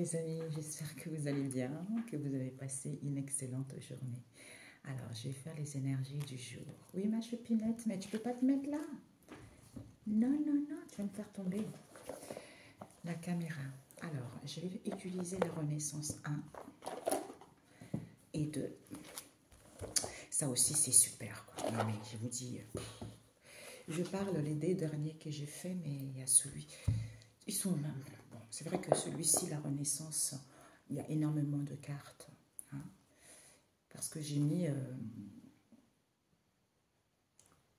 mes amis, j'espère que vous allez bien, que vous avez passé une excellente journée. Alors, je vais faire les énergies du jour. Oui, ma chupinette, mais tu peux pas te mettre là. Non, non, non, tu vas me faire tomber la caméra. Alors, je vais utiliser la Renaissance 1 et 2. Ça aussi, c'est super, quoi. Non, mais je vous dis, je parle les deux derniers que j'ai fait, mais il y a celui... Ils sont même... Bon, c'est vrai que celui-ci, la Renaissance, il y a énormément de cartes. Hein, parce que j'ai mis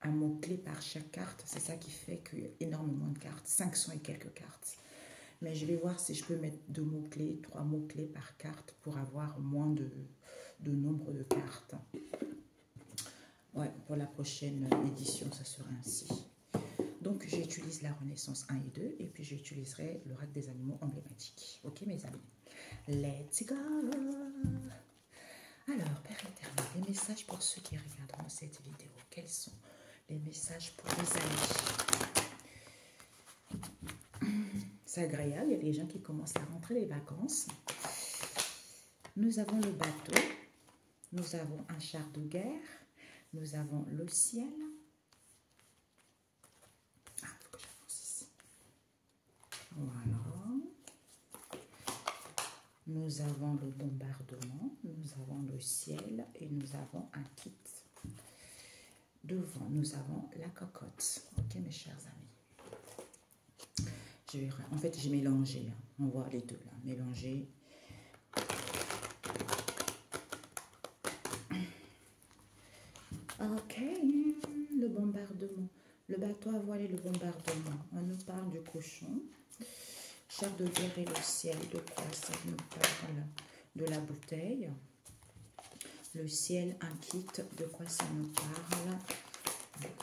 un mot-clé par chaque carte. C'est ça qui fait qu'il y a énormément de cartes. 500 et quelques cartes. Mais je vais voir si je peux mettre 2 mots-clés, 3 mots-clés par carte pour avoir moins de nombre de cartes. Ouais, pour la prochaine édition, ça sera ainsi. Donc, j'utilise la Renaissance 1 et 2 et puis j'utiliserai l'oracle des animaux emblématiques. Ok, mes amis? Let's go! Alors, Père éternel, les messages pour ceux qui regarderont cette vidéo. Quels sont les messages pour les amis? C'est agréable, il y a des gens qui commencent à rentrer les vacances. Nous avons le bateau, nous avons un char de guerre, nous avons le ciel. Ah, il faut que j'avance ici. Voilà. Nous avons le bombardement, nous avons le ciel et nous avons un kit. Devant, nous avons la cocotte. Ok, mes chers amis. En fait, j'ai mélangé. Hein. On voit les deux là, mélangé. Ok, le bombardement. Le bateau à voile et le bombardement. On nous parle du cochon. Char de guerre et le ciel. De quoi ça nous parle? De la bouteille. Le ciel, un kit. De quoi ça nous parle?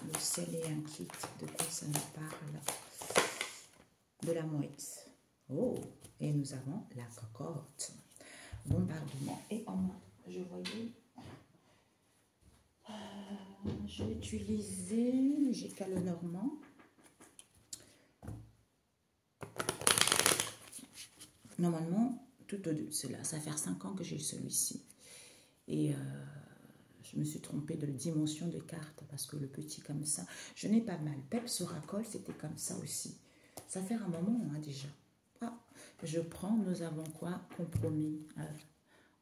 Le ciel et un kit. De quoi ça nous parle? De la mouette. Oh, et nous avons la cocotte. Bombardement. Et en main, je voyais... j'ai utilisé, j'ai qu'à le normand. Normalement, tout au cela, ça fait 5 ans que j'ai celui-ci. Et je me suis trompée de la dimension des cartes parce que le petit comme ça, je n'ai pas mal. Peps Oracle, c'était comme ça aussi. Ça fait un moment hein, déjà. Ah, je prends, nous avons quoi? Compromis.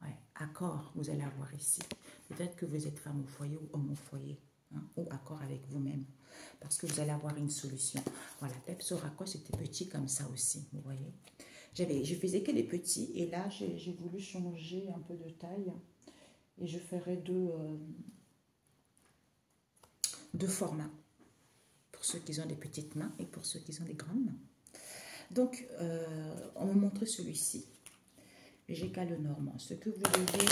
Ouais, accord, vous allez avoir ici. Peut-être que vous êtes femme au foyer ou homme au foyer. Hein, ou accord avec vous-même. Parce que vous allez avoir une solution. Voilà, Peps Oracle, c'était petit comme ça aussi. Vous voyez? Je faisais que des petits. Et là, j'ai voulu changer un peu de taille. Et je ferai deux formats. Pour ceux qui ont des petites mains et pour ceux qui ont des grandes mains. Donc, on me montre celui-ci. J'ai qu'à le normand. Ce que vous devez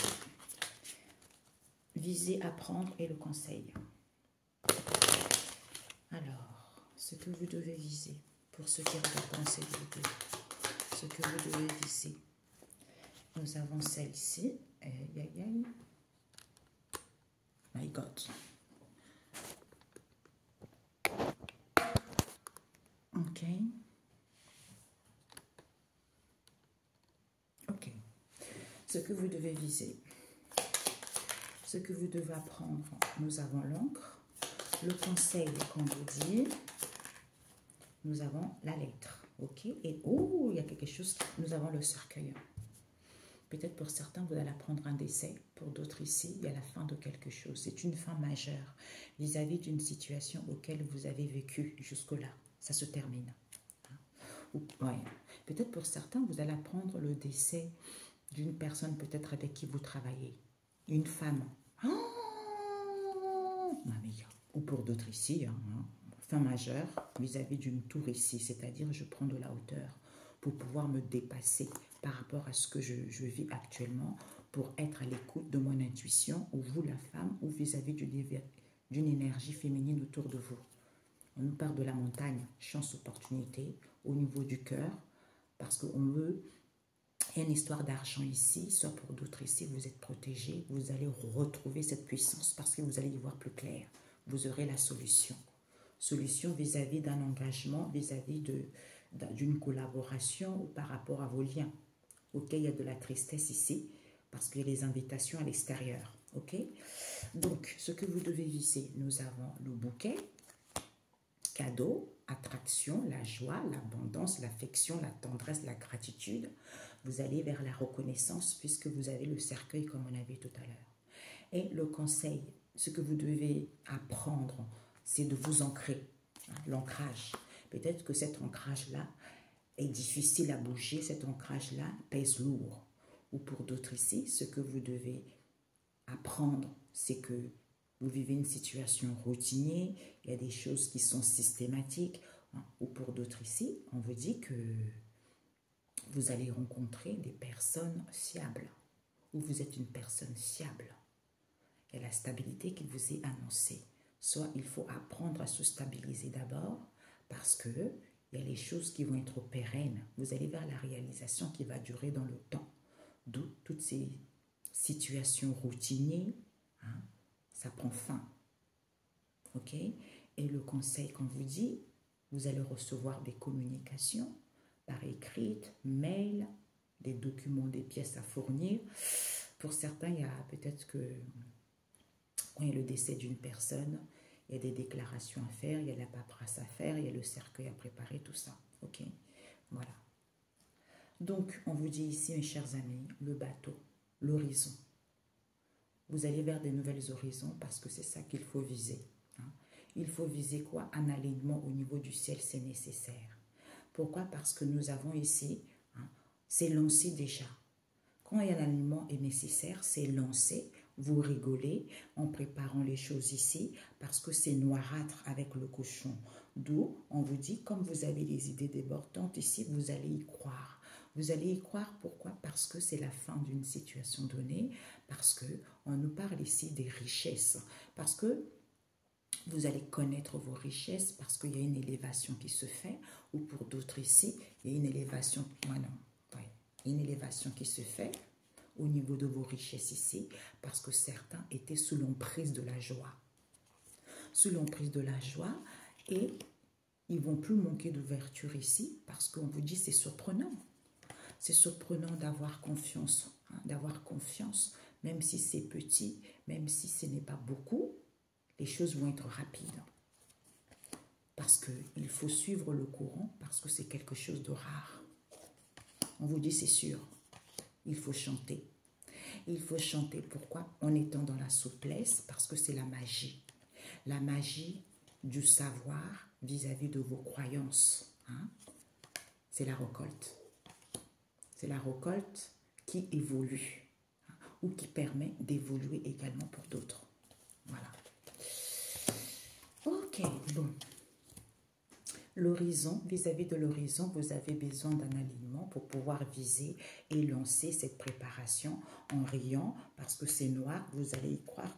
viser, apprendre et le conseil. Alors, ce que vous devez viser, pour ceux qui regardent cette vidéo, ce que vous devez viser. Nous avons celle-ci. Aïe, aïe, aïe. My God. Ok. Ok. Ce que vous devez viser. Ce que vous devez apprendre. Nous avons l'encre. Le conseil qu'on vous dit. Nous avons la lettre. Ok. Et oh, il y a quelque chose. Nous avons le cercueil. Peut-être pour certains, vous allez apprendre un décès. Pour d'autres ici, il y a la fin de quelque chose. C'est une fin majeure vis-à-vis d'une situation auquel vous avez vécu jusque-là. Ça se termine. Ouais. Peut-être pour certains, vous allez apprendre le décès d'une personne peut-être avec qui vous travaillez. Une femme. Oh, ou pour d'autres ici, hein, fin majeure vis-à-vis d'une tour ici. C'est-à-dire, je prends de la hauteur pour pouvoir me dépasser par rapport à ce que je vis actuellement, pour être à l'écoute de mon intuition, ou vous la femme, ou vis-à-vis d'une énergie féminine autour de vous. On nous parle de la montagne, chance, opportunité, au niveau du cœur, parce qu'on veut, il y a une histoire d'argent ici, soit pour d'autres ici, vous êtes protégés, vous allez retrouver cette puissance parce que vous allez y voir plus clair. Vous aurez la solution. Solution vis-à-vis d'un engagement, vis-à-vis d'une collaboration ou par rapport à vos liens. Ok, il y a de la tristesse ici parce qu'il y a les invitations à l'extérieur. Ok, donc ce que vous devez viser, nous avons le bouquet, cadeau, attraction, la joie, l'abondance, l'affection, la tendresse, la gratitude. Vous allez vers la reconnaissance puisque vous avez le cercueil comme on a vu tout à l'heure. Et le conseil, ce que vous devez apprendre, c'est de vous ancrer, hein, l'ancrage. Peut-être que cet ancrage-là est difficile à bouger, cet ancrage-là pèse lourd. Ou pour d'autres ici, ce que vous devez apprendre, c'est que vous vivez une situation routinière, il y a des choses qui sont systématiques, hein. Ou pour d'autres ici, on vous dit que vous allez rencontrer des personnes fiables, ou vous êtes une personne fiable. Il y a la stabilité qui vous est annoncée. Soit il faut apprendre à se stabiliser d'abord, parce que il y a les choses qui vont être pérennes. Vous allez vers la réalisation qui va durer dans le temps. D'où toutes ces situations routinières, hein, ça prend fin. Ok? Et le conseil qu'on vous dit, vous allez recevoir des communications par écrit, mail, des documents, des pièces à fournir. Pour certains, il y a peut-être que quand il y a le décès d'une personne, il y a des déclarations à faire, il y a la paperasse à faire, il y a le cercueil à préparer, tout ça. Ok? Voilà. Donc, on vous dit ici, mes chers amis, le bateau, l'horizon. Vous allez vers des nouvelles horizons parce que c'est ça qu'il faut viser. Hein. Il faut viser quoi? Un alignement au niveau du ciel, c'est nécessaire. Pourquoi? Parce que nous avons ici, hein, c'est lancé déjà. Quand un alignement est nécessaire, c'est lancé. Vous rigolez en préparant les choses ici parce que c'est noirâtre avec le cochon. D'où on vous dit, comme vous avez les idées débordantes ici, vous allez y croire. Vous allez y croire, pourquoi? Parce que c'est la fin d'une situation donnée, parce qu'on nous parle ici des richesses, parce que vous allez connaître vos richesses, parce qu'il y a une élévation qui se fait, ou pour d'autres ici, il y a une élévation, une élévation qui se fait au niveau de vos richesses ici, parce que certains étaient sous l'emprise de la joie. Sous l'emprise de la joie, et ils ne vont plus manquer d'ouverture ici, parce qu'on vous dit c'est surprenant. C'est surprenant d'avoir confiance, hein, d'avoir confiance, même si c'est petit, même si ce n'est pas beaucoup, les choses vont être rapides. Parce qu'il faut suivre le courant, parce que c'est quelque chose de rare. On vous dit c'est sûr, il faut chanter. Il faut chanter, pourquoi? En étant dans la souplesse, parce que c'est la magie. La magie du savoir vis-à-vis de vos croyances. Hein? C'est la récolte. C'est la récolte qui évolue, hein, ou qui permet d'évoluer également pour d'autres. Voilà. Ok, bon. L'horizon, vis-à-vis de l'horizon, vous avez besoin d'un alignement pour pouvoir viser et lancer cette préparation en riant, parce que c'est noir, vous allez y croire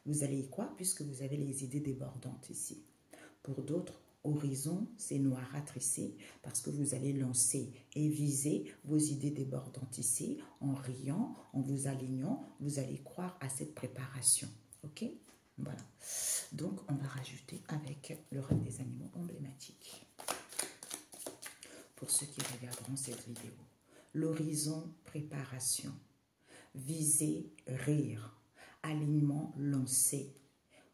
vous allez y croire puisque vous avez les idées débordantes ici. Pour d'autres, horizon, c'est noirâtre ici, parce que vous allez lancer et viser vos idées débordantes ici, en riant, en vous alignant, vous allez croire à cette préparation. Ok? Voilà. Donc, on va rajouter avec le règne des animaux emblématiques. Pour ceux qui regarderont cette vidéo. L'horizon, préparation. Viser, rire. Alignement, lancer.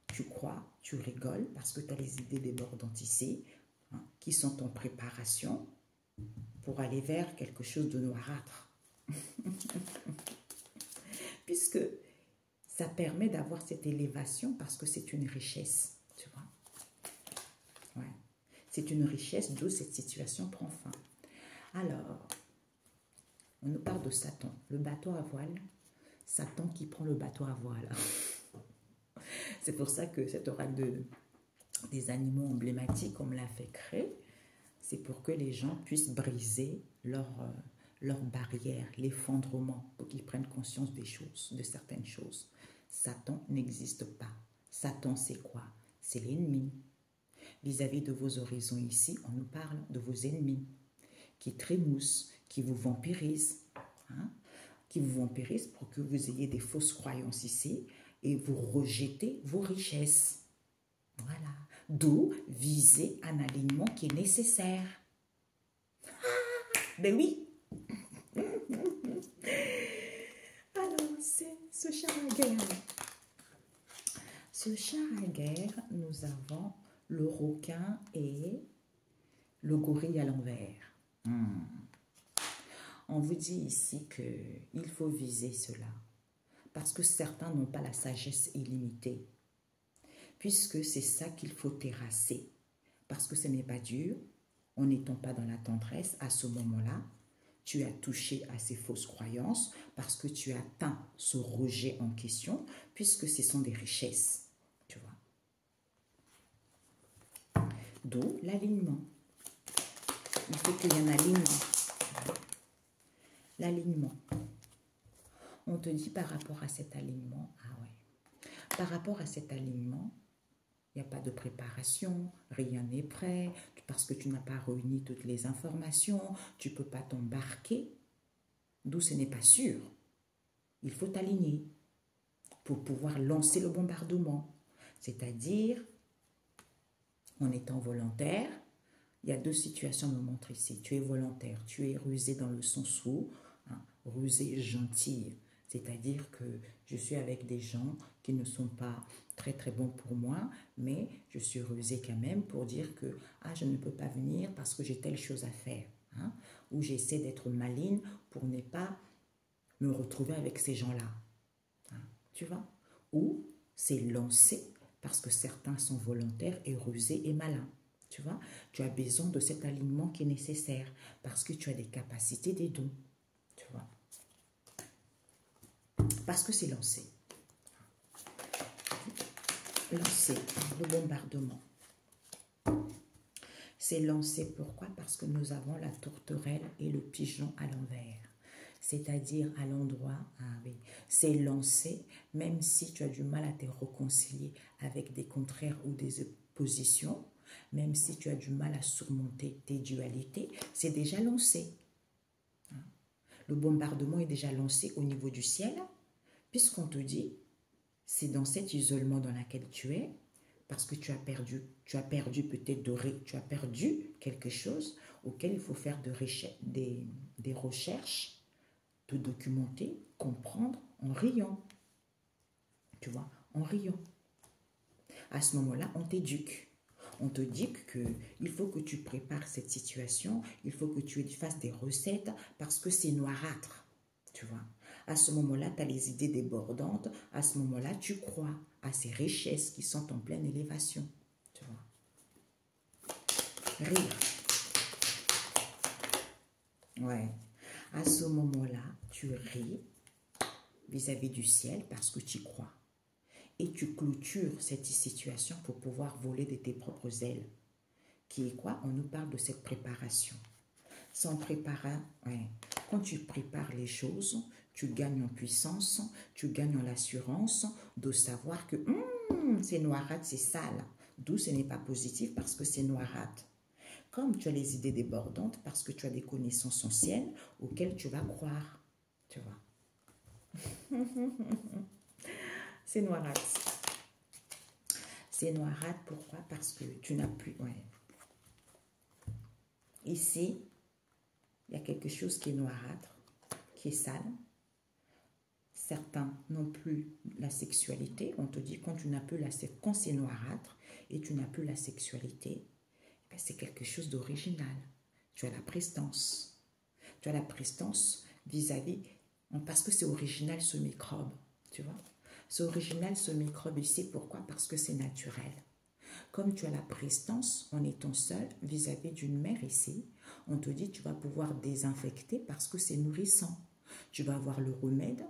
Tu crois, tu rigoles parce que tu as les idées débordantes ici, hein, qui sont en préparation pour aller vers quelque chose de noirâtre. Puisque ça permet d'avoir cette élévation parce que c'est une richesse, tu vois. Ouais. C'est une richesse d'où cette situation prend fin. Alors, on nous parle de Satan, le bateau à voile. Satan qui prend le bateau à voile. C'est pour ça que cet oracle des animaux emblématiques, on me l'a fait créer. C'est pour que les gens puissent briser leur barrière, l'effondrement, pour qu'ils prennent conscience des choses, de certaines choses. Satan n'existe pas. Satan, c'est quoi? C'est l'ennemi. Vis-à-vis de vos horizons ici, on nous parle de vos ennemis qui trémoussent, qui vous vampirisent, hein? Qui vous vampirisent pour que vous ayez des fausses croyances ici et vous rejetez vos richesses. Voilà. D'où viser un alignement qui est nécessaire. Ah, ben oui. Alors, c'est ce char à guerre. Ce char à guerre, nous avons le requin et le gorille à l'envers. On vous dit ici qu'il faut viser cela. Parce que certains n'ont pas la sagesse illimitée. Puisque c'est ça qu'il faut terrasser. Parce que ce n'est pas dur. En n'étant pas dans la tendresse, à ce moment-là, tu as touché à ces fausses croyances parce que tu as atteint ce rejet en question, puisque ce sont des richesses. Tu vois. D'où l'alignement. Il faut qu'il y ait un alignement. L'alignement. On te dit par rapport à cet alignement, ah ouais, par rapport à cet alignement, il n'y a pas de préparation, rien n'est prêt, parce que tu n'as pas réuni toutes les informations, tu ne peux pas t'embarquer, d'où ce n'est pas sûr. Il faut t'aligner pour pouvoir lancer le bombardement. C'est-à-dire, en étant volontaire, il y a deux situations, me montre ici. Tu es volontaire, tu es rusé dans le sens où, rusé gentil. C'est-à-dire que je suis avec des gens qui ne sont pas très très bons pour moi, mais je suis rusée quand même pour dire que je ne peux pas venir parce que j'ai telle chose à faire. Ou j'essaie d'être maligne pour ne pas me retrouver avec ces gens-là. Tu vois? Ou c'est lancé parce que certains sont volontaires et rusés et malins. Tu vois? Tu as besoin de cet alignement qui est nécessaire parce que tu as des capacités, des dons. Tu vois? Parce que c'est lancé. Lancé, le bombardement. C'est lancé, pourquoi? Parce que nous avons la tourterelle et le pigeon à l'envers. C'est-à-dire à l'endroit, oui, c'est lancé, même si tu as du mal à te réconcilier avec des contraires ou des oppositions, même si tu as du mal à surmonter tes dualités, c'est déjà lancé. Le bombardement est déjà lancé au niveau du ciel, puisqu'on te dit, c'est dans cet isolement dans lequel tu es, parce que tu as perdu peut-être tu as perdu quelque chose auquel il faut faire des recherches, te documenter, comprendre en riant. Tu vois, en riant. À ce moment-là, on t'éduque. On te dit qu'il faut que tu prépares cette situation, il faut que tu fasses des recettes parce que c'est noirâtre. Tu vois. À ce moment-là, tu as les idées débordantes. À ce moment-là, tu crois à ces richesses qui sont en pleine élévation. Tu vois. Rire. Ouais. À ce moment-là, tu ris vis-à-vis du ciel parce que tu crois. Et tu clôtures cette situation pour pouvoir voler de tes propres ailes. Qui est quoi? On nous parle de cette préparation. Sans préparer, ouais. Quand tu prépares les choses, tu gagnes en puissance, tu gagnes en l'assurance de savoir que c'est noirâtre, c'est sale. D'où ce n'est pas positif parce que c'est noirâtre. Comme tu as les idées débordantes, parce que tu as des connaissances anciennes auxquelles tu vas croire. Tu vois. C'est noirâtre. C'est noirâtre, pourquoi? Parce que tu n'as plus... Ouais. Ici, il y a quelque chose qui est noirâtre, qui est sale. Certains n'ont plus la sexualité. On te dit quand tu n'as plus quand c'est noirâtre et tu n'as plus la sexualité, c'est quelque chose d'original. Tu as la prestance. Tu as la prestance vis-à-vis, parce que c'est original ce microbe, tu vois. C'est original ce microbe ici, pourquoi? Parce que c'est naturel. Comme tu as la prestance en étant seul vis-à-vis d'une mère ici, on te dit tu vas pouvoir désinfecter parce que c'est nourrissant. Tu vas avoir le remède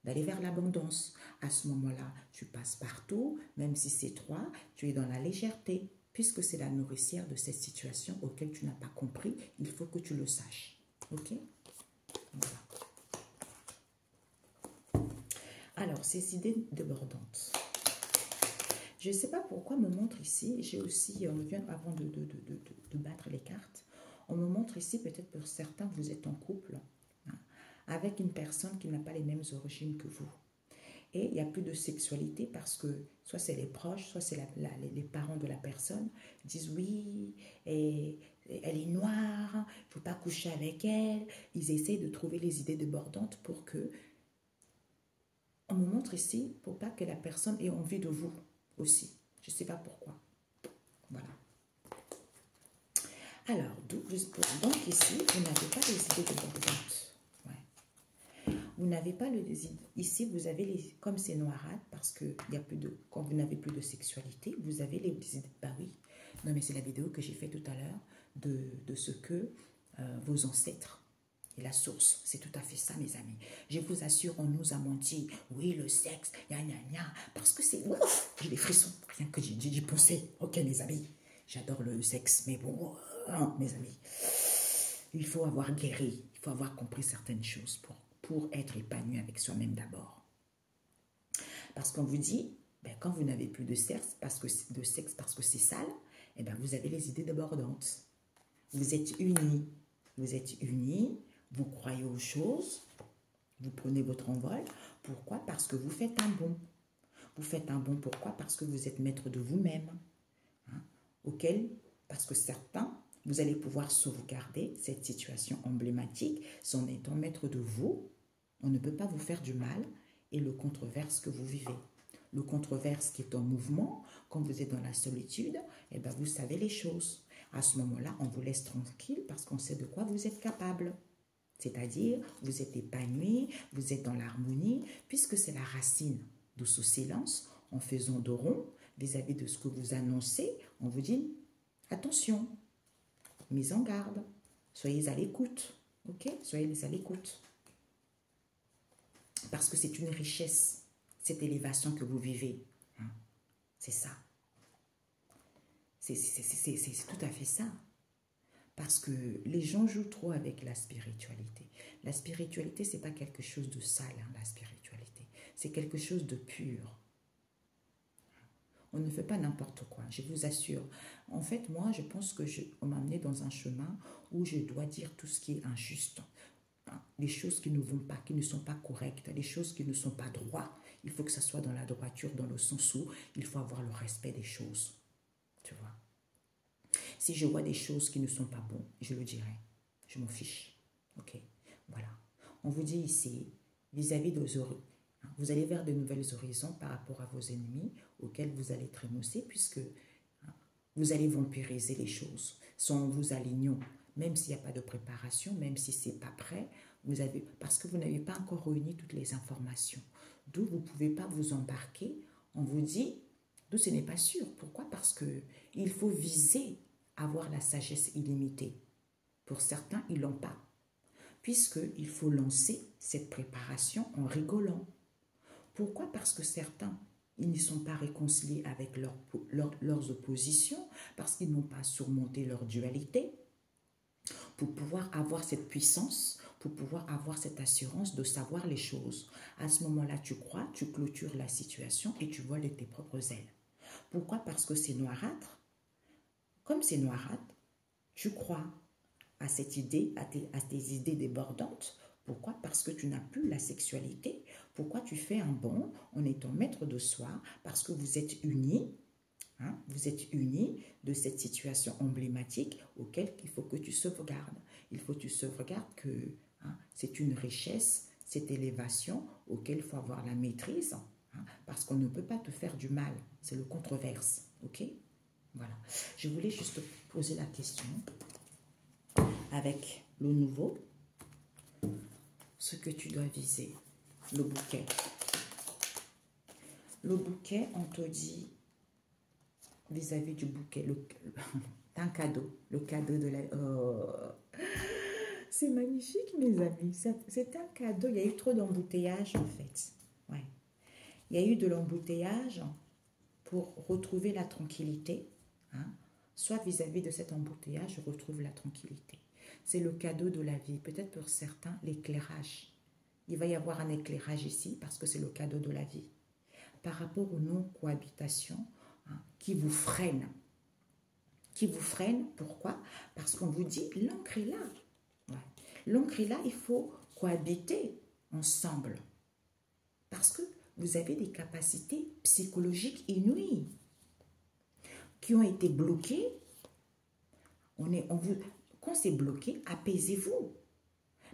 d'aller vers l'abondance. À ce moment-là, tu passes partout, même si c'est toi, tu es dans la légèreté. Puisque c'est la nourricière de cette situation auquel tu n'as pas compris, il faut que tu le saches. Ok? Voilà. Alors, ces idées débordantes. Je ne sais pas pourquoi on me montre ici, j'ai aussi, on vient avant de battre les cartes, on me montre ici, peut-être pour certains, vous êtes en couple, avec une personne qui n'a pas les mêmes origines que vous. et il n'y a plus de sexualité parce que soit c'est les proches, soit c'est les parents de la personne disent oui, et elle est noire, il ne faut pas coucher avec elle. Ils essayent de trouver les idées débordantes pour que, on me montre ici, pour pas que la personne ait envie de vous aussi. Je ne sais pas pourquoi. Voilà. Alors, donc ici, vous n'avez pas les idées débordantes. Vous n'avez pas le désir. Ici, vous avez les, comme c'est noirâtre, parce que il y a plus de, quand vous n'avez plus de sexualité, vous avez les idées. Bah oui. Non, mais c'est la vidéo que j'ai fait tout à l'heure de ce que vos ancêtres et la source, c'est tout à fait ça, mes amis. Je vous assure, on nous a menti. Oui, le sexe, gna gna gna, parce que c'est ouf. J'ai des frissons, rien que j'y pensais. Ok, mes amis, j'adore le sexe, mais bon, mes amis, il faut avoir guéri, il faut avoir compris certaines choses pour être épanoui avec soi-même d'abord. Parce qu'on vous dit, ben, quand vous n'avez plus de sexe parce que c'est sale, eh ben, vous avez les idées débordantes. Vous êtes unis. Vous êtes unis, vous croyez aux choses, vous prenez votre envol. Pourquoi? Parce que vous faites un bon. Vous faites un bon, pourquoi? Parce que vous êtes maître de vous-même. Hein? Parce que certains, vous allez pouvoir sauvegarder cette situation emblématique en étant maître de vous. On ne peut pas vous faire du mal et le controverse que vous vivez. Le controverse qui est en mouvement, quand vous êtes dans la solitude, eh ben vous savez les choses. À ce moment-là, on vous laisse tranquille parce qu'on sait de quoi vous êtes capable. C'est-à-dire, vous êtes épanoui, vous êtes dans l'harmonie, puisque c'est la racine de ce silence, en faisant de rond vis-à-vis de ce que vous annoncez, on vous dit, attention, mise en garde, soyez à l'écoute, ok? Soyez à l'écoute. Parce que c'est une richesse, cette élévation que vous vivez. Hein? C'est ça. C'est tout à fait ça. Parce que les gens jouent trop avec la spiritualité. La spiritualité, ce n'est pas quelque chose de sale, hein, la spiritualité. C'est quelque chose de pur. On ne fait pas n'importe quoi, je vous assure. En fait, moi, je pense qu'on m'a amené dans un chemin où je dois dire tout ce qui est injuste. Les choses qui ne vont pas, qui ne sont pas correctes, les choses qui ne sont pas droites. Il faut que ça soit dans la droiture, dans le sens où il faut avoir le respect des choses. Tu vois. Si je vois des choses qui ne sont pas bonnes, je le dirai. Je m'en fiche. Ok. Voilà. On vous dit ici, vis-à-vis de vous allez vers de nouvelles horizons par rapport à vos ennemis auxquels vous allez trémousser puisque vous allez vampiriser les choses sans vous alignant. Même s'il n'y a pas de préparation, même si ce n'est pas prêt, parce que vous n'avez pas encore réuni toutes les informations. D'où vous ne pouvez pas vous embarquer. On vous dit, d'où ce n'est pas sûr. Pourquoi? Parce qu'il faut viser avoir la sagesse illimitée. Pour certains, ils ne l'ont pas. Puisqu'il faut lancer cette préparation en rigolant. Pourquoi? Parce que certains, ils ne sont pas réconciliés avec leurs oppositions, parce qu'ils n'ont pas surmonté leur dualité. Pour pouvoir avoir cette puissance, pour pouvoir avoir cette assurance de savoir les choses. À ce moment-là, tu crois, tu clôtures la situation et tu voles de tes propres ailes. Pourquoi? Parce que c'est noirâtre. Comme c'est noirâtre, tu crois à cette idée, à tes idées débordantes. Pourquoi? Parce que tu n'as plus la sexualité. Pourquoi tu fais un bond en étant maître de soi? Parce que vous êtes unis. Hein, vous êtes unis de cette situation emblématique auquel il faut que tu sauvegardes. Il faut que tu sauvegardes que c'est une richesse, cette élévation auquel il faut avoir la maîtrise. Parce qu'on ne peut pas te faire du mal. C'est le controverse. Ok? Voilà. Je voulais juste poser la question avec le nouveau, ce que tu dois viser, le bouquet. Le bouquet, on te dit, vis-à-vis du bouquet, un cadeau, le cadeau de la... Oh, c'est magnifique, mes amis, c'est un cadeau. Il y a eu trop d'embouteillage, en fait. Ouais. Il y a eu de l'embouteillage pour retrouver la tranquillité. Hein. Soit vis-à-vis de cet embouteillage, je retrouve la tranquillité. C'est le cadeau de la vie. Peut-être pour certains, l'éclairage. Il va y avoir un éclairage ici parce que c'est le cadeau de la vie. Par rapport aux non-cohabitations qui vous freinent. Qui vous freinent, pourquoi? Parce qu'on vous dit, l'encre est là. Ouais. L'encre est là, il faut cohabiter ensemble. Parce que vous avez des capacités psychologiques inouïes qui ont été bloquées. Quand c'est bloqué, apaisez-vous.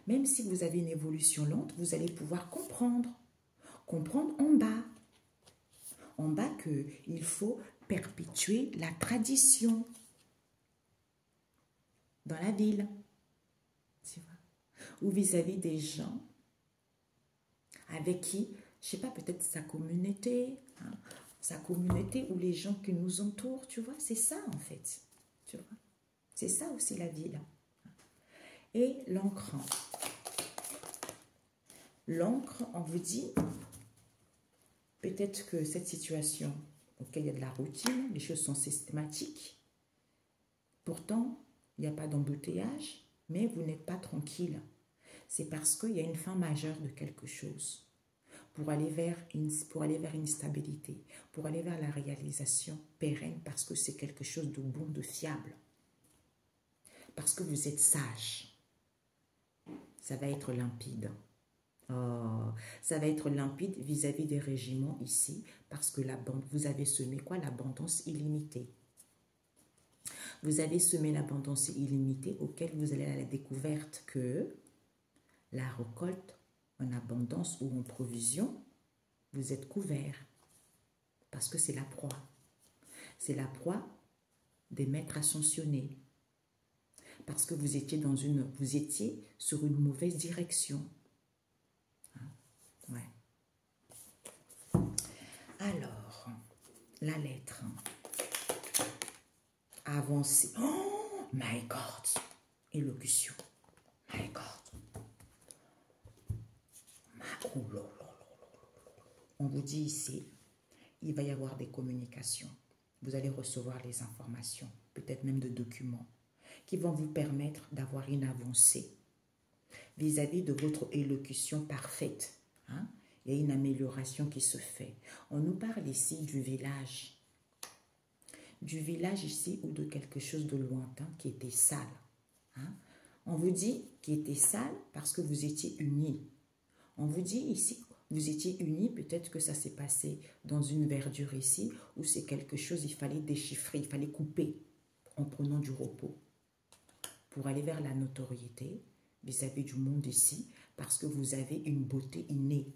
Même si vous avez une évolution lente, vous allez pouvoir comprendre. Comprendre en bas. En bas qu'il faut perpétuer la tradition dans la ville. Tu vois? Ou vis-à-vis des gens avec qui, je ne sais pas, peut-être sa communauté, hein, sa communauté ou les gens qui nous entourent, tu vois, c'est ça en fait. Tu vois? C'est ça aussi la ville. Et l'encre. L'encre, on vous dit, peut-être que cette situation, auquel il y a de la routine, les choses sont systématiques, pourtant, il n'y a pas d'embouteillage, mais vous n'êtes pas tranquille. C'est parce qu'il y a une fin majeure de quelque chose. Pour aller vers une stabilité, pour aller vers la réalisation pérenne, parce que c'est quelque chose de bon, de fiable. Parce que vous êtes sage. Ça va être limpide. Oh, ça va être limpide vis-à-vis des régiments ici, parce que vous avez semé quoi? L'abondance illimitée. Vous avez semé l'abondance illimitée auquel vous allez à la découverte que la récolte en abondance ou en provision, vous êtes couvert. Parce que c'est la proie. C'est la proie des maîtres ascensionnés. Parce que vous étiez sur une mauvaise direction. Ouais. Alors, la lettre. Avancer. Oh my God. Élocution. My God. On vous dit ici, il va y avoir des communications. Vous allez recevoir les informations, peut-être même de documents, qui vont vous permettre d'avoir une avancée vis-à-vis de votre élocution parfaite. Hein? Il y a une amélioration qui se fait. On nous parle ici du village. Du village ici ou de quelque chose de lointain qui était sale. Hein? On vous dit qu'il était sale parce que vous étiez unis. On vous dit ici, vous étiez unis, peut-être que ça s'est passé dans une verdure ici, où c'est quelque chose, il fallait déchiffrer, il fallait couper en prenant du repos pour aller vers la notoriété vis-à-vis du monde ici, parce que vous avez une beauté innée.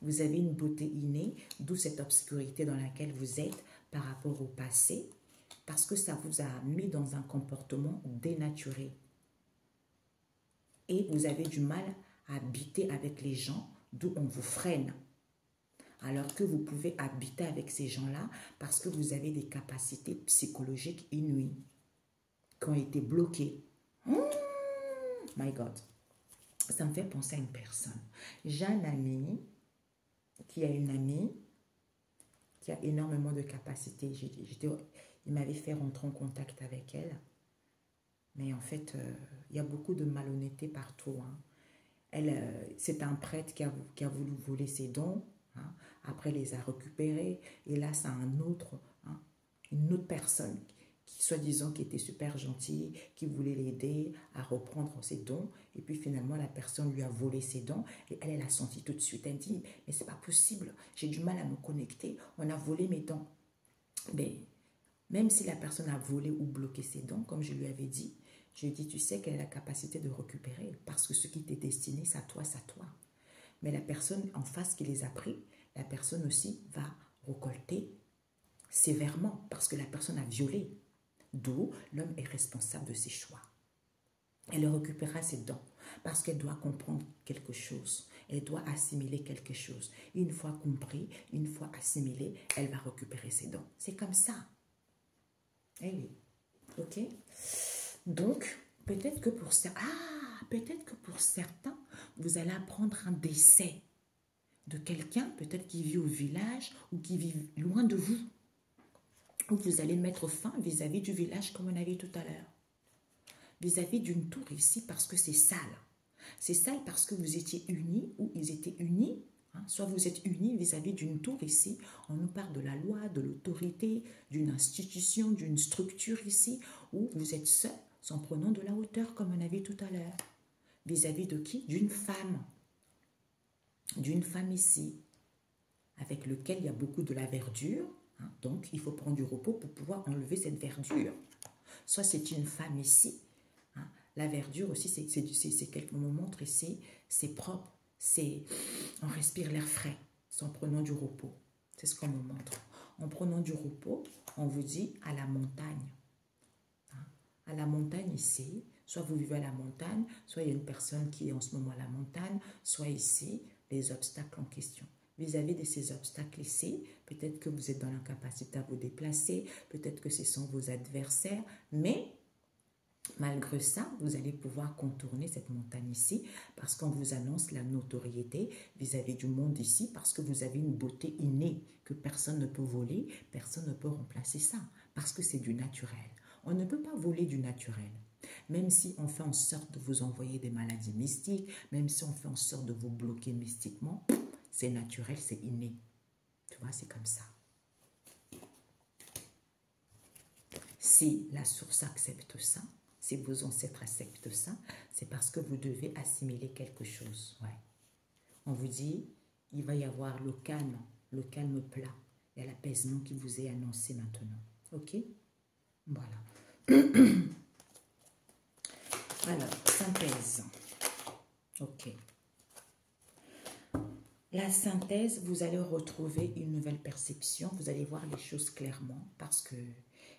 Vous avez une beauté innée, d'où cette obscurité dans laquelle vous êtes par rapport au passé, parce que ça vous a mis dans un comportement dénaturé. Et vous avez du mal à habiter avec les gens, d'où on vous freine. Alors que vous pouvez habiter avec ces gens-là parce que vous avez des capacités psychologiques inouïes qui ont été bloquées. Oh my God. Ça me fait penser à une personne. J'ai un ami qui a une amie qui a énormément de capacités. Il m'avait fait rentrer en contact avec elle. Mais en fait, il y a beaucoup de malhonnêteté partout. Hein. C'est un prêtre qui a voulu voler ses dons. Hein. Après, les a récupérés. Et là, c'est une autre personne qui, soi-disant, qui était super gentille, qui voulait l'aider à reprendre ses dons. Et puis, finalement, la personne lui a volé ses dons. Et elle a senti tout de suite. Elle dit, mais c'est pas possible. J'ai du mal à me connecter. On a volé mes dons. Mais même si la personne a volé ou bloqué ses dons, comme je lui avais dit, je lui ai dit, tu sais qu'elle a la capacité de récupérer. Parce que ce qui t'est destiné, c'est à toi, c'est à toi. Mais la personne en face qui les a pris, la personne aussi va récolter sévèrement parce que la personne a violé. D'où l'homme est responsable de ses choix. Elle récupérera ses dons parce qu'elle doit comprendre quelque chose. Elle doit assimiler quelque chose. Une fois compris, une fois assimilé, elle va récupérer ses dons. C'est comme ça. Eh oui. Ok? Donc, peut-être que pour certains, vous allez apprendre un décès de quelqu'un, peut-être qui vit au village ou qui vit loin de vous. Ou vous allez mettre fin vis-à-vis du village, comme on a vu tout à l'heure. Vis-à-vis d'une tour ici, parce que c'est sale. C'est sale parce que vous étiez unis, ou ils étaient unis. Hein, soit vous êtes unis vis-à-vis d'une tour ici. On nous parle de la loi, de l'autorité, d'une institution, d'une structure ici, où vous êtes seuls, en prenant de la hauteur, comme on a vu tout à l'heure. Vis-à-vis de qui? D'une femme. D'une femme ici. avec lequel il y a beaucoup de la verdure. Hein, donc, il faut prendre du repos pour pouvoir enlever cette verdure. Soit c'est une femme ici. Hein, la verdure aussi, c'est quelque me montre ici, c'est propre. On respire l'air frais, c'est en prenant du repos. C'est ce qu'on me montre. En prenant du repos, on vous dit à la montagne. Hein, à la montagne ici, soit vous vivez à la montagne, soit il y a une personne qui est en ce moment à la montagne, soit ici, les obstacles en question. Vis-à-vis de ces obstacles ici, peut-être que vous êtes dans l'incapacité à vous déplacer, peut-être que ce sont vos adversaires, mais malgré ça, vous allez pouvoir contourner cette montagne ici parce qu'on vous annonce la notoriété vis-à-vis du monde ici parce que vous avez une beauté innée que personne ne peut voler, personne ne peut remplacer ça parce que c'est du naturel. On ne peut pas voler du naturel. Même si on fait en sorte de vous envoyer des maladies mystiques, même si on fait en sorte de vous bloquer mystiquement, c'est naturel, c'est inné. Tu vois, c'est comme ça. Si la source accepte ça, si vos ancêtres acceptent ça, c'est parce que vous devez assimiler quelque chose. Ouais. On vous dit, il va y avoir le calme plat. Il y a l'apaisement qui vous est annoncé maintenant. Ok? Voilà. Alors, synthèse. Ok. La synthèse, vous allez retrouver une nouvelle perception. Vous allez voir les choses clairement parce que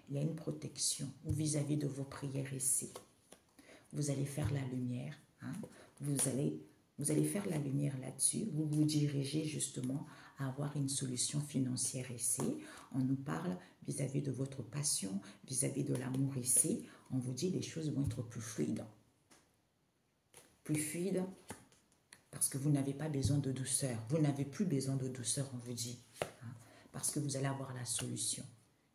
il y a une protection vis-à-vis de vos prières ici. Vous allez faire la lumière. Hein? Vous allez faire la lumière là-dessus. Vous vous dirigez justement à avoir une solution financière ici. On nous parle vis-à-vis de votre passion, vis-à-vis de l'amour ici. On vous dit les choses vont être plus fluides. Plus fluides parce que vous n'avez pas besoin de douceur. Vous n'avez plus besoin de douceur, on vous dit. Hein? Parce que vous allez avoir la solution.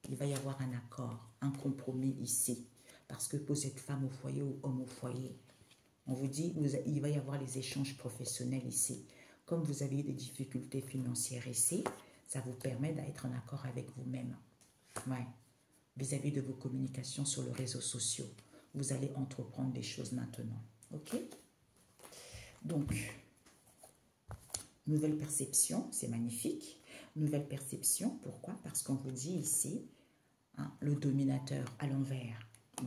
Il va y avoir un accord, un compromis ici. Parce que vous êtes femme au foyer ou homme au foyer, on vous dit il va y avoir les échanges professionnels ici. Comme vous avez des difficultés financières ici, ça vous permet d'être en accord avec vous-même. Ouais. Vis-à-vis de vos communications sur les réseaux sociaux, vous allez entreprendre des choses maintenant. Ok? Donc, nouvelle perception, c'est magnifique. Nouvelle perception, pourquoi? Parce qu'on vous dit ici, hein, le dominateur à l'envers.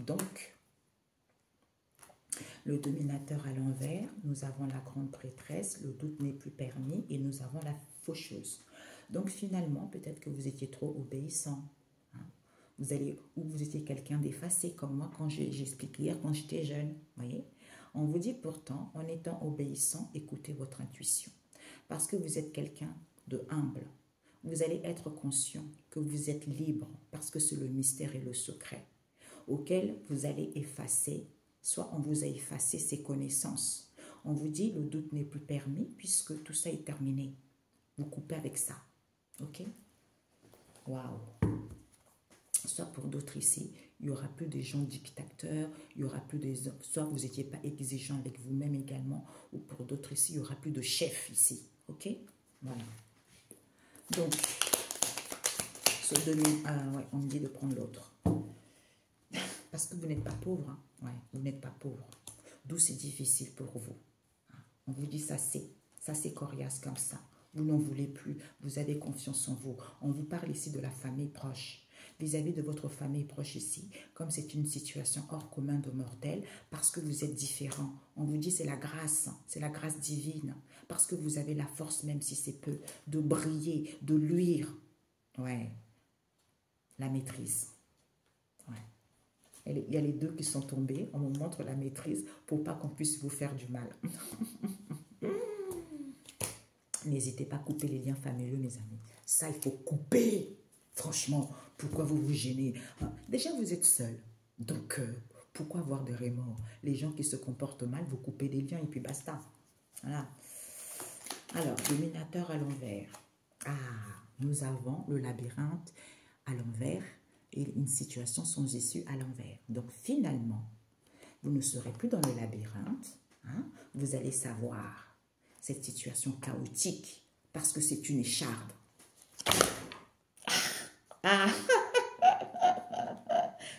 Donc, le dominateur à l'envers, nous avons la grande prêtresse, le doute n'est plus permis et nous avons la faucheuse. Donc finalement, peut-être que vous étiez trop obéissant. Hein. Ou vous étiez quelqu'un d'effacé, comme moi quand j'expliquais hier quand j'étais jeune. Voyez? On vous dit pourtant, en étant obéissant, écoutez votre intuition. Parce que vous êtes quelqu'un de humble. Vous allez être conscient que vous êtes libre parce que c'est le mystère et le secret auquel vous allez effacer, soit on vous a effacé ses connaissances. On vous dit le doute n'est plus permis puisque tout ça est terminé. Vous coupez avec ça. Ok? Waouh! Soit pour d'autres ici, il n'y aura plus des gens dictateurs, il y aura plus des... Soit vous n'étiez pas exigeant avec vous-même également, ou pour d'autres ici, il n'y aura plus de chef ici. Ok? Voilà. Donc, ouais, on me dit de prendre l'autre. Parce que vous n'êtes pas pauvre. Hein? Ouais, vous n'êtes pas pauvre. D'où c'est difficile pour vous. On vous dit ça c'est coriace comme ça. Vous n'en voulez plus. Vous avez confiance en vous. On vous parle ici de la famille proche. Vis-à-vis de votre famille proche ici, comme c'est une situation hors commun de mortels, parce que vous êtes différents. On vous dit c'est la grâce divine. Parce que vous avez la force, même si c'est peu, de briller, de luire. Ouais. La maîtrise. Ouais. Il y a les deux qui sont tombés. On me montre la maîtrise pour pas qu'on puisse vous faire du mal. N'hésitez pas à couper les liens familiaux, mes amis. Ça, il faut couper. Franchement, pourquoi vous vous gênez? Déjà, vous êtes seul. Donc, pourquoi avoir des remords? Les gens qui se comportent mal, vous coupez les liens et puis basta. Voilà. Alors, dominateur à l'envers. Ah, nous avons le labyrinthe à l'envers et une situation sans issue à l'envers. Donc, finalement, vous ne serez plus dans le labyrinthe. Hein? Vous allez savoir cette situation chaotique parce que c'est une écharde. Ah.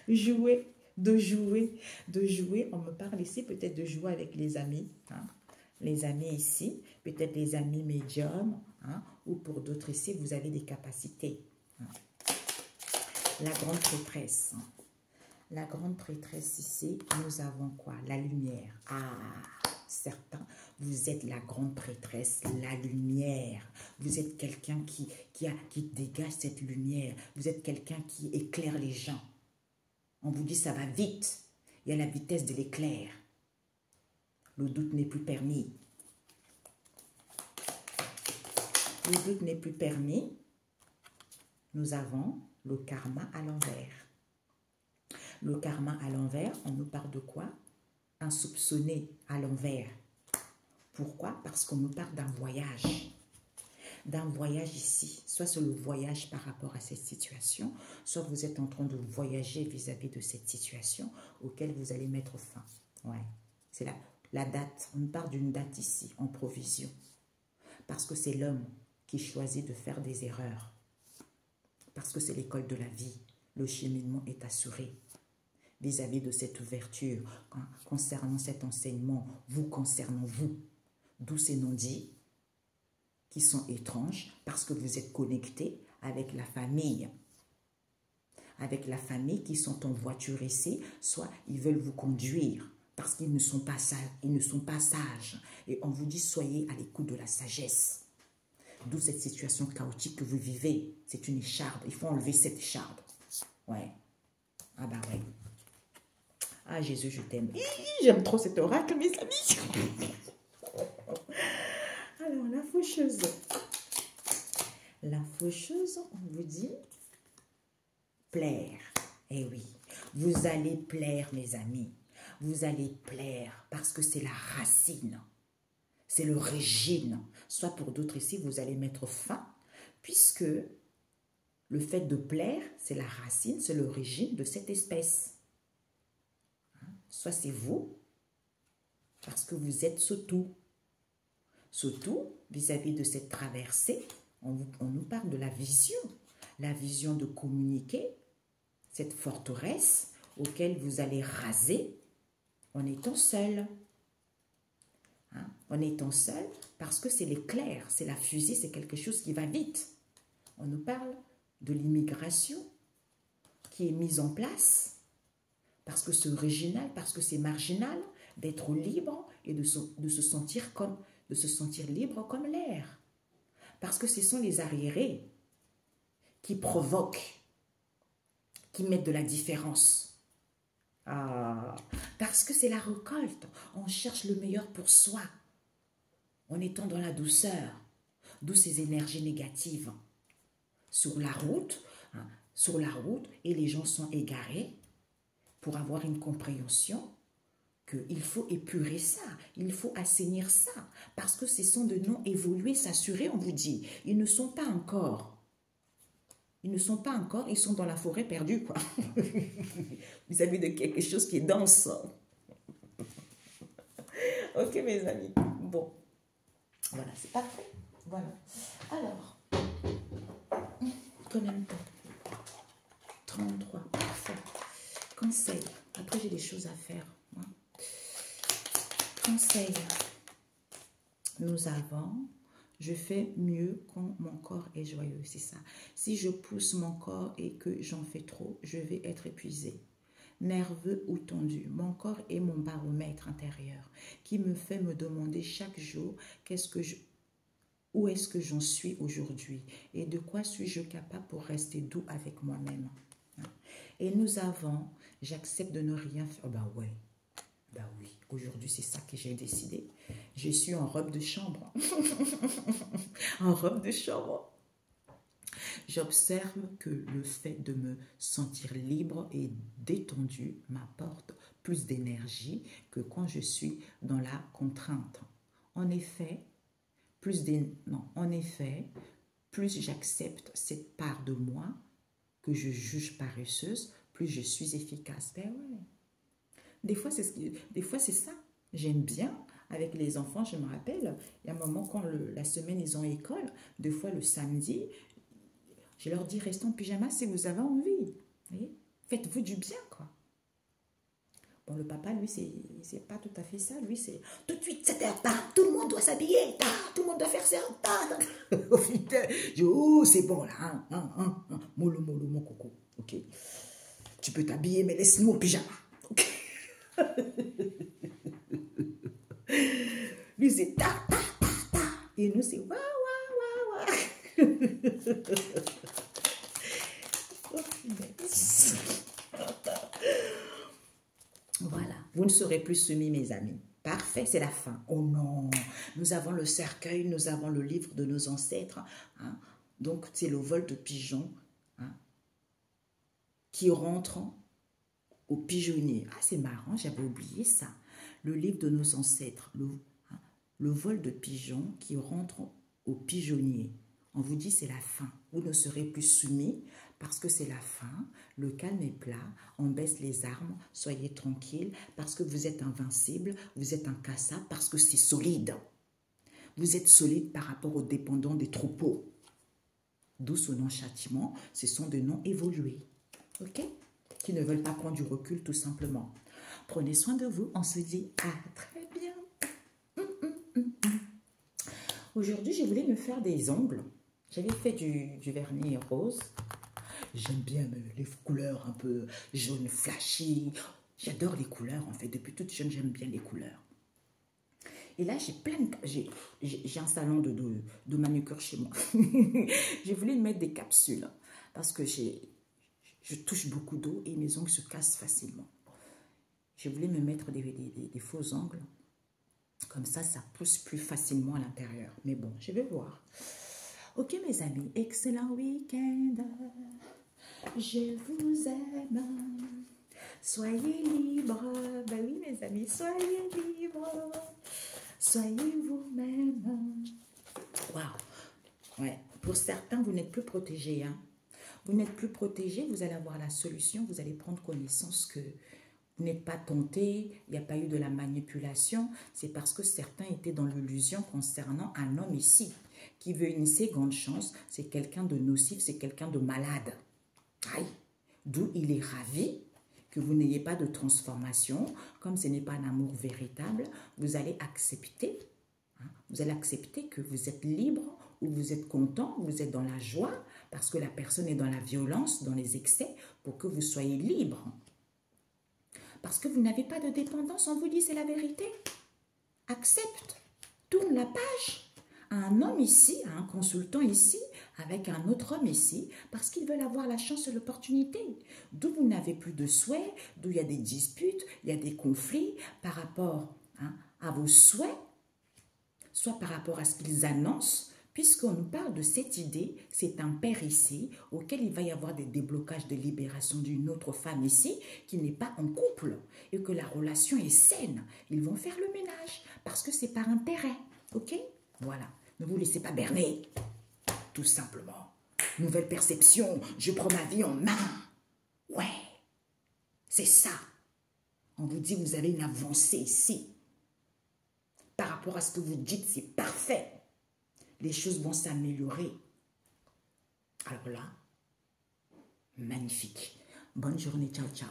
Jouer. On me parle ici peut-être de jouer avec les amis. Hein? Les amis ici, peut-être les amis médiums. Hein? ou pour d'autres ici, vous avez des capacités. La grande prêtresse. La grande prêtresse ici, nous avons quoi? La lumière. Ah, certains, vous êtes la grande prêtresse, la lumière. Vous êtes quelqu'un qui dégage cette lumière. Vous êtes quelqu'un qui éclaire les gens. On vous dit ça va vite. Il y a la vitesse de l'éclair. Le doute n'est plus permis. Le doute n'est plus permis. Nous avons le karma à l'envers. Le karma à l'envers, on nous parle de quoi? Insoupçonné à l'envers. Pourquoi? Parce qu'on nous parle d'un voyage. D'un voyage ici. Soit c'est le voyage par rapport à cette situation, soit vous êtes en train de voyager vis-à-vis de cette situation auquel vous allez mettre fin. Ouais. C'est la date. On nous parle d'une date ici, en provision. Parce que c'est l'homme qui choisit de faire des erreurs. Parce que c'est l'école de la vie. Le cheminement est assuré. Vis-à-vis de cette ouverture, concernant cet enseignement, concernant vous. D'où ces non-dits qui sont étranges parce que vous êtes connectés avec la famille. Avec la famille qui sont en voiture ici, soit ils veulent vous conduire parce qu'ils ne sont pas sages. Et on vous dit soyez à l'écoute de la sagesse. D'où cette situation chaotique que vous vivez. C'est une écharpe. Il faut enlever cette écharpe. Ouais. Ah bah ouais. Ah Jésus, je t'aime. J'aime trop cet oracle, mes amis. Alors, la faucheuse. La faucheuse, on vous dit plaire. Eh oui, vous allez plaire, mes amis. Vous allez plaire parce que c'est la racine. C'est l'origine. Soit pour d'autres ici, vous allez mettre fin, puisque le fait de plaire, c'est la racine, c'est l'origine de cette espèce. Soit c'est vous, parce que vous êtes Sotou. Sotou, vis-à-vis de cette traversée, on nous parle de la vision de communiquer cette forteresse auquel vous allez raser en étant seul. En étant seul, parce que c'est l'éclair, c'est la fusée, c'est quelque chose qui va vite. On nous parle de l'immigration qui est mise en place parce que c'est original, parce que c'est marginal, d'être libre et de se sentir libre comme l'air. Parce que ce sont les arriérés qui provoquent, qui mettent de la différence. Ah, parce que c'est la récolte. On cherche le meilleur pour soi. En étant dans la douceur. D'où ces énergies négatives. Sur la route, et les gens sont égarés pour avoir une compréhension qu'il faut épurer ça, il faut assainir ça, parce que ce sont de non évolués, s'assurer, on vous dit. Ils ne sont pas encore. Ils sont dans la forêt perdue, quoi. Vous avez de quelque chose qui est dense. Ok, mes amis. Bon. Voilà, c'est parfait. Voilà. Alors, combien de temps? 33, parfait. Conseil. Après, j'ai des choses à faire. Hein. Conseil. Nous avons, je fais mieux quand mon corps est joyeux, c'est ça. Si je pousse mon corps et que j'en fais trop, je vais être épuisé. Nerveux ou tendu, mon corps est mon baromètre intérieur qui me fait me demander chaque jour où est-ce que j'en suis aujourd'hui et de quoi suis-je capable pour rester doux avec moi-même. Et nous avons, j'accepte de ne rien faire. Bah ouais, bah oui, aujourd'hui c'est ça que j'ai décidé. Je suis en robe de chambre. En robe de chambre. J'observe que le fait de me sentir libre et détendu m'apporte plus d'énergie que quand je suis dans la contrainte. En effet, plus j'accepte cette part de moi que je juge paresseuse, plus je suis efficace. Ben ouais. Des fois, c'est ça. J'aime bien, avec les enfants, je me rappelle, il y a un moment quand la semaine, ils ont école, des fois le samedi, je leur dis, restez en pyjama si vous avez envie. Faites-vous du bien, quoi. Bon, le papa, lui, c'est pas tout à fait ça. Lui, c'est tout de suite, 7 heures, tout le monde doit s'habiller, tout le monde doit faire ça. Oh putain, oh, c'est bon là, mollo, mollo, mon coco, ok. Tu peux t'habiller, mais laisse-nous au pyjama, ok. Lui, c'est ta. Et nous, c'est wa. Voilà, vous ne serez plus soumis, mes amis. Parfait, c'est la fin. Oh non, nous avons le cercueil, nous avons le livre de nos ancêtres. Hein. Donc, c'est le vol de pigeons qui rentre au pigeonnier. Ah, c'est marrant, j'avais oublié ça. Le livre de nos ancêtres, le vol de pigeons qui rentre au pigeonnier. On vous dit c'est la fin. Vous ne serez plus soumis parce que c'est la fin. Le calme est plat. On baisse les armes. Soyez tranquille parce que vous êtes invincible. Vous êtes incassable parce que c'est solide. Vous êtes solide par rapport aux dépendants des troupeaux. D'où ce nom châtiment. Ce sont des noms évolués. Ok? Qui ne veulent pas prendre du recul tout simplement. Prenez soin de vous. On se dit à très bien. Aujourd'hui, je voulais me faire des ongles. J'avais fait du vernis rose. J'aime bien les couleurs un peu jaune flashy. J'adore les couleurs en fait. Depuis toute jeune, j'aime bien les couleurs. Et là, j'ai un salon de manucure chez moi. Je voulais mettre des capsules parce que je touche beaucoup d'eau et mes ongles se cassent facilement. Je voulais me mettre des faux ongles. Comme ça pousse plus facilement à l'intérieur. Mais bon, je vais voir. Ok, mes amis, excellent week-end. Je vous aime. Soyez libres. Ben oui, mes amis, soyez libres. Soyez vous-même. Waouh. Ouais. Pour certains, vous n'êtes plus protégés. Hein. Vous n'êtes plus protégés, vous allez avoir la solution. Vous allez prendre connaissance que vous n'êtes pas tenté, il n'y a pas eu de la manipulation. C'est parce que certains étaient dans l'illusion concernant un homme ici qui veut une seconde chance. C'est quelqu'un de nocif, c'est quelqu'un de malade. Aïe. D'où il est ravi que vous n'ayez pas de transformation. Comme ce n'est pas un amour véritable, vous allez accepter. Vous allez accepter que vous êtes libre ou vous êtes content, vous êtes dans la joie parce que la personne est dans la violence, dans les excès pour que vous soyez libre. Parce que vous n'avez pas de dépendance, on vous dit c'est la vérité. Accepte, tourne la page à un homme ici, à un consultant ici, avec un autre homme ici, parce qu'ils veulent avoir la chance et l'opportunité. D'où vous n'avez plus de souhaits, d'où il y a des disputes, il y a des conflits par rapport à vos souhaits, soit par rapport à ce qu'ils annoncent. Puisqu'on nous parle de cette idée, c'est un père ici, auquel il va y avoir des déblocages de libération d'une autre femme ici, qui n'est pas en couple, et que la relation est saine. Ils vont faire le ménage, parce que c'est par intérêt, ok? Voilà, ne vous laissez pas berner, tout simplement. Nouvelle perception, je prends ma vie en main. Ouais, c'est ça. On vous dit, vous avez une avancée ici. Par rapport à ce que vous dites, c'est parfait. Les choses vont s'améliorer. Alors là, magnifique. Bonne journée, ciao, ciao.